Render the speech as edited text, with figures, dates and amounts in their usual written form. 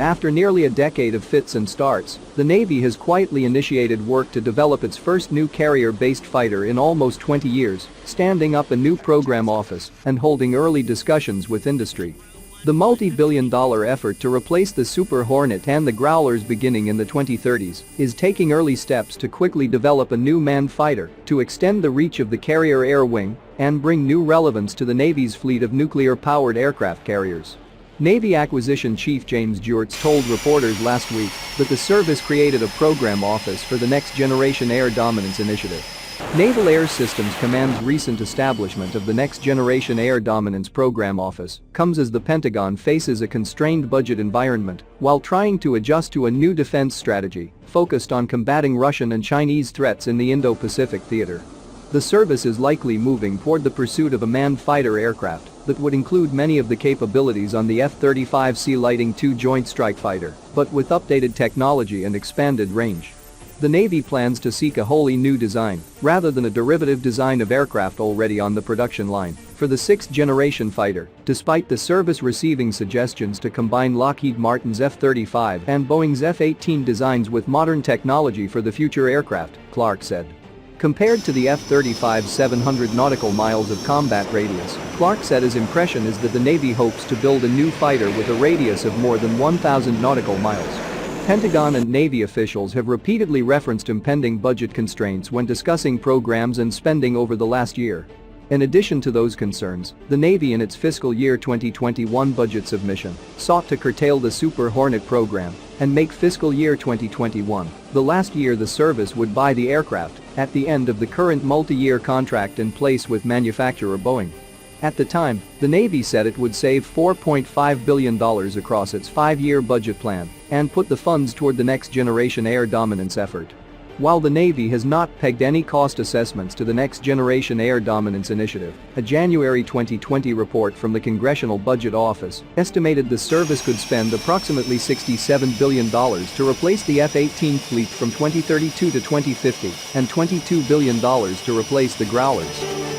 After nearly a decade of fits and starts, the Navy has quietly initiated work to develop its first new carrier-based fighter in almost 20 years, standing up a new program office and holding early discussions with industry. The multi-billion-dollar effort to replace the Super Hornet and the Growlers beginning in the 2030s is taking early steps to quickly develop a new manned fighter to extend the reach of the carrier air wing and bring new relevance to the Navy's fleet of nuclear-powered aircraft carriers. Navy Acquisition Chief James George told reporters last week that the service created a program office for the Next Generation Air Dominance Initiative. Naval Air Systems Command's recent establishment of the Next Generation Air Dominance Program Office comes as the Pentagon faces a constrained budget environment while trying to adjust to a new defense strategy focused on combating Russian and Chinese threats in the Indo-Pacific theater. The service is likely moving toward the pursuit of a manned fighter aircraft that would include many of the capabilities on the F-35C Lightning II Joint Strike Fighter, but with updated technology and expanded range. The Navy plans to seek a wholly new design, rather than a derivative design of aircraft already on the production line, for the sixth-generation fighter, despite the service receiving suggestions to combine Lockheed Martin's F-35 and Boeing's F-18 designs with modern technology for the future aircraft, Clark said. Compared to the F-35's 700 nautical miles of combat radius, Clark said his impression is that the Navy hopes to build a new fighter with a radius of more than 1,000 nautical miles. Pentagon and Navy officials have repeatedly referenced impending budget constraints when discussing programs and spending over the last year. In addition to those concerns, the Navy in its fiscal year 2021 budget submission sought to curtail the Super Hornet program and make fiscal year 2021 the last year the service would buy the aircraft at the end of the current multi-year contract in place with manufacturer Boeing. At the time, the Navy said it would save $4.5 billion across its 5-year budget plan and put the funds toward the Next Generation Air Dominance effort. While the Navy has not pegged any cost assessments to the Next Generation Air Dominance Initiative, a January 2020 report from the Congressional Budget Office estimated the service could spend approximately $67 billion to replace the F-18 fleet from 2032 to 2050 and $22 billion to replace the Growlers.